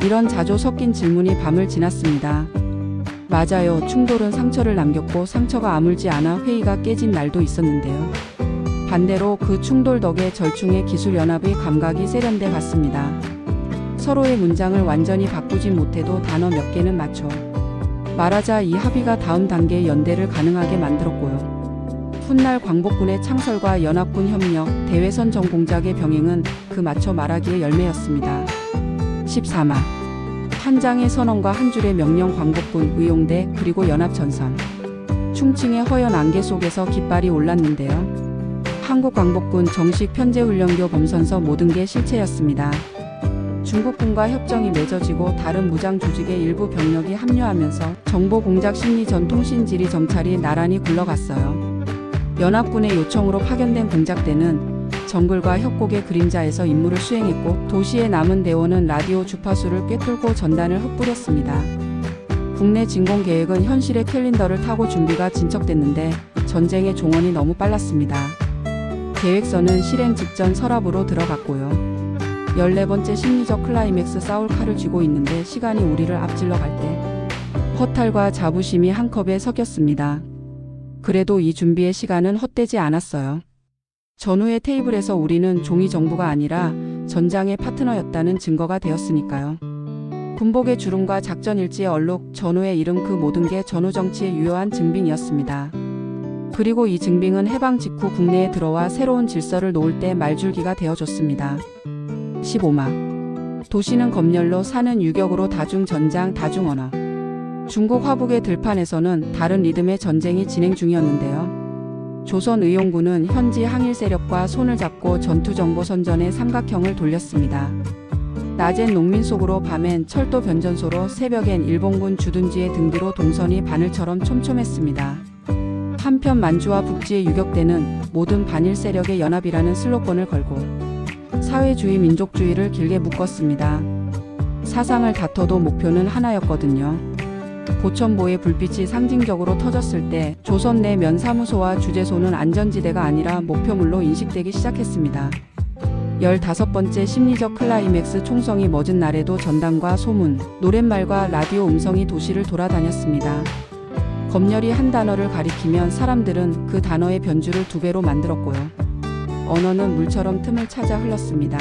이런 자조 섞인 질문이 밤을 지났습니다. 맞아요. 충돌은 상처를 남겼고 상처가 아물지 않아 회의가 깨진 날도 있었는데요. 반대로 그 충돌 덕에 절충의 기술연합의 감각이 세련돼 갔습니다. 서로의 문장을 완전히 바꾸진 못해도 단어 몇 개는 맞춰 말하자, 이 합의가 다음 단계의 연대를 가능하게 만들었고요. 훗날 광복군의 창설과 연합군 협력, 대외선 정공작의 병행은 그 맞춰 말하기의 열매였습니다. 14막 한 장의 선언과 한 줄의 명령, 광복군, 의용대, 그리고 연합전선. 충칭의 허연 안개 속에서 깃발이 올랐는데요. 한국광복군 정식 편제훈련교 범선서, 모든 게 실체였습니다. 중국군과 협정이 맺어지고 다른 무장 조직의 일부 병력이 합류하면서 정보공작 심리 전통신지리 정찰이 나란히 굴러갔어요. 연합군의 요청으로 파견된 공작대는 정글과 협곡의 그림자에서 임무를 수행했고 도시의 남은 대원은 라디오 주파수를 꿰뚫고 전단을 흩뿌렸습니다. 국내 진공 계획은 현실의 캘린더를 타고 준비가 진척됐는데 전쟁의 종언이 너무 빨랐습니다. 계획서는 실행 직전 서랍으로 들어갔고요. 14번째 심리적 클라이맥스, 싸울 칼을 쥐고 있는데 시간이 우리를 앞질러 갈 때 허탈과 자부심이 한 컵에 섞였습니다. 그래도 이 준비의 시간은 헛되지 않았어요. 전후의 테이블에서 우리는 종이 정부가 아니라 전장의 파트너였다는 증거가 되었으니까요. 군복의 주름과 작전 일지의 얼룩, 전후의 이름, 그 모든 게 전후 정치의 유효한 증빙이었습니다. 그리고 이 증빙은 해방 직후 국내에 들어와 새로운 질서를 놓을 때 말줄기가 되어줬습니다. 15막 도시는 검열로, 사는 유격으로, 다중 전장, 다중 언어. 중국 화북의 들판에서는 다른 리듬의 전쟁이 진행 중이었는데요. 조선의용군은 현지 항일 세력과 손을 잡고 전투정보선전의 삼각형을 돌렸습니다. 낮엔 농민 속으로, 밤엔 철도 변전소로, 새벽엔 일본군 주둔지의 등 뒤로 동선이 바늘처럼 촘촘했습니다. 한편 만주와 북지의 유격대는 모든 반일 세력의 연합이라는 슬로건을 걸고 사회주의, 민족주의를 길게 묶었습니다. 사상을 다퉈도 목표는 하나였거든요. 고천보의 불빛이 상징적으로 터졌을 때 조선 내 면사무소와 주재소는 안전지대가 아니라 목표물로 인식되기 시작했습니다. 15번째 심리적 클라이맥스, 총성이 멎은 날에도 전당과 소문, 노랫말과 라디오 음성이 도시를 돌아다녔습니다. 검열이 한 단어를 가리키면 사람들은 그 단어의 변주를 2배로 만들었고요. 언어는 물처럼 틈을 찾아 흘렀습니다.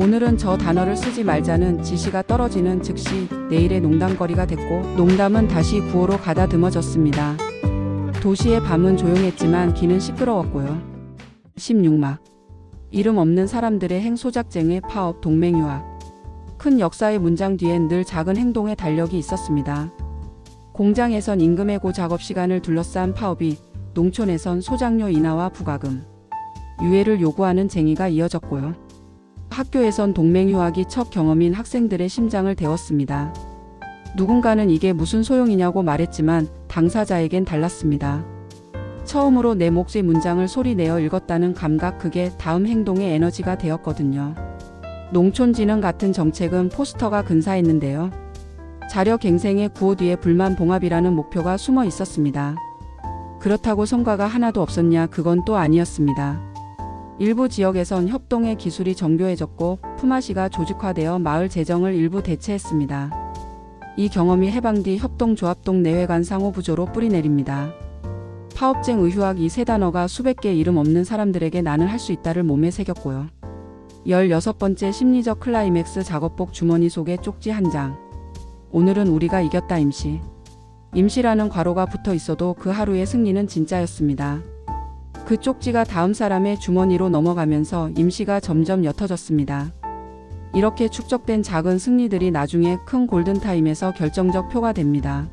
오늘은 저 단어를 쓰지 말자는 지시가 떨어지는 즉시 내일의 농담거리가 됐고 농담은 다시 구호로 가다듬어졌습니다. 도시의 밤은 조용했지만 귀는 시끄러웠고요. 16막 이름 없는 사람들의 행소작쟁의 파업 동맹유학. 큰 역사의 문장 뒤엔 늘 작은 행동의 달력이 있었습니다. 공장에선 임금해고 작업 시간을 둘러싼 파업이, 농촌에선 소장료 인하와 부가금, 유예를 요구하는 쟁의가 이어졌고요. 학교에선 동맹유학이 첫 경험인 학생들의 심장을 데웠습니다. 누군가는 이게 무슨 소용이냐고 말했지만 당사자에겐 달랐습니다. 처음으로 내 몫의 문장을 소리내어 읽었다는 감각, 그게 다음 행동의 에너지가 되었거든요. 농촌진흥 같은 정책은 포스터가 근사했는데요. 자력갱생의 구호 뒤에 불만 봉합이라는 목표가 숨어 있었습니다. 그렇다고 성과가 하나도 없었냐? 그건 또 아니었습니다. 일부 지역에선 협동의 기술이 정교해졌고 품앗이가 조직화되어 마을 재정을 일부 대체했습니다. 이 경험이 해방 뒤 협동조합동 내외 간 상호부조로 뿌리내립니다. 파업쟁, 의휴학, 이 세 단어가 수백 개 이름 없는 사람들에게 나는 할 수 있다를 몸에 새겼고요. 16번째 심리적 클라이맥스, 작업복 주머니 속에 쪽지 한 장. 오늘은 우리가 이겼다. 임시라는 괄호가 붙어 있어도 그 하루의 승리는 진짜였습니다. 그 쪽지가 다음 사람의 주머니로 넘어가면서 임시가 점점 옅어졌습니다. 이렇게 축적된 작은 승리들이 나중에 큰 골든타임에서 결정적 표가 됩니다.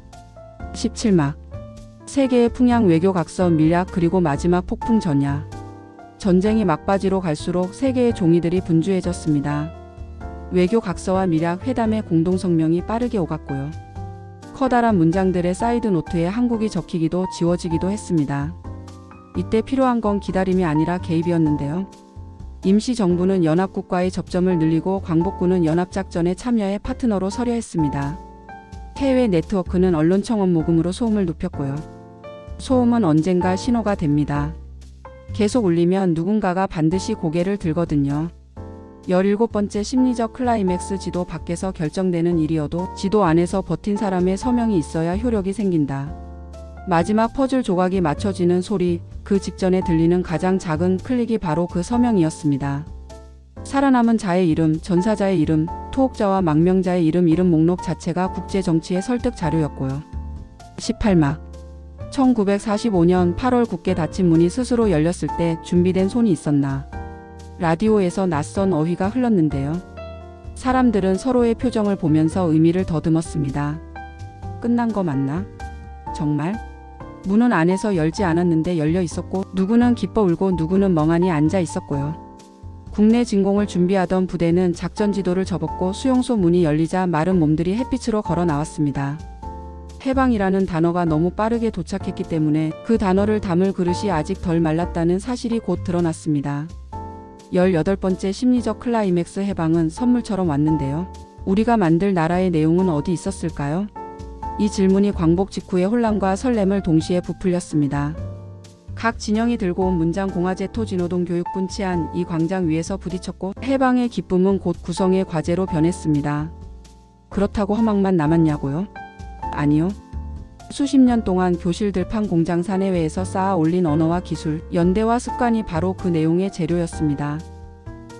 17막 세계의 풍향, 외교 각서, 밀약, 그리고 마지막 폭풍 전야. 전쟁이 막바지로 갈수록 세계의 종이들이 분주해졌습니다. 외교 각서와 밀약, 회담의 공동성명이 빠르게 오갔고요. 커다란 문장들의 사이드 노트에 한국이 적히기도 지워지기도 했습니다. 이때 필요한 건 기다림이 아니라 개입이었는데요. 임시정부는 연합국과의 접점을 늘리고 광복군은 연합작전에 참여해 파트너로 서려 했습니다. 해외 네트워크는 언론청원 모금으로 소음을 눕혔고요. 소음은 언젠가 신호가 됩니다. 계속 울리면 누군가가 반드시 고개를 들거든요. 17번째 심리적 클라이맥스, 지도 밖에서 결정되는 일이어도 지도 안에서 버틴 사람의 서명이 있어야 효력이 생긴다. 마지막 퍼즐 조각이 맞춰지는 소리, 그 직전에 들리는 가장 작은 클릭이 바로 그 서명이었습니다. 살아남은 자의 이름, 전사자의 이름, 투옥자와 망명자의 이름 목록 자체가 국제 정치의 설득 자료였고요. 18막 1945년 8월 굳게 닫힌 문이 스스로 열렸을 때 준비된 손이 있었나. 라디오에서 낯선 어휘가 흘렀는데요. 사람들은 서로의 표정을 보면서 의미를 더듬었습니다. 끝난 거 맞나? 정말? 문은 안에서 열지 않았는데 열려 있었고 누구는 기뻐 울고 누구는 멍하니 앉아 있었고요. 국내 진공을 준비하던 부대는 작전 지도를 접었고 수용소 문이 열리자 마른 몸들이 햇빛으로 걸어 나왔습니다. 해방이라는 단어가 너무 빠르게 도착했기 때문에 그 단어를 담을 그릇이 아직 덜 말랐다는 사실이 곧 드러났습니다. 18번째 심리적 클라이맥스, 해방은 선물처럼 왔는데요. 우리가 만들 나라의 내용은 어디 있었을까요? 이 질문이 광복 직후의 혼란과 설렘을 동시에 부풀렸습니다. 각 진영이 들고 온 문장, 공화제, 토지노동, 교육군, 치안, 이 광장 위에서 부딪혔고 해방의 기쁨은 곧 구성의 과제로 변했습니다. 그렇다고 허망만 남았냐고요? 아니요. 수십 년 동안 교실 들판, 공장, 사내외에서 쌓아 올린 언어와 기술, 연대와 습관이 바로 그 내용의 재료였습니다.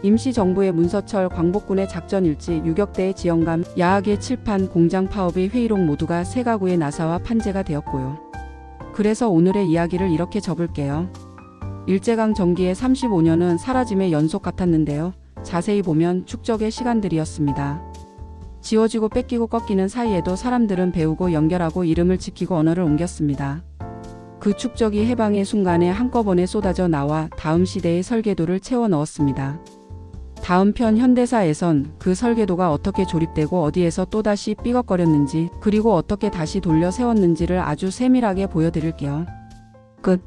임시정부의 문서철, 광복군의 작전일지, 유격대의 지형감, 야학의 칠판, 공장 파업의 회의록 모두가 새 가구의 나사와 판재가 되었고요. 그래서 오늘의 이야기를 이렇게 접을게요. 일제강 정기의 35년은 사라짐의 연속 같았는데요. 자세히 보면 축적의 시간들이었습니다. 지워지고 뺏기고 꺾이는 사이에도 사람들은 배우고 연결하고 이름을 지키고 언어를 옮겼습니다. 그 축적이 해방의 순간에 한꺼번에 쏟아져 나와 다음 시대의 설계도를 채워 넣었습니다. 다음 편 현대사에선 그 설계도가 어떻게 조립되고 어디에서 또다시 삐걱거렸는지, 그리고 어떻게 다시 돌려 세웠는지를 아주 세밀하게 보여드릴게요. 끝.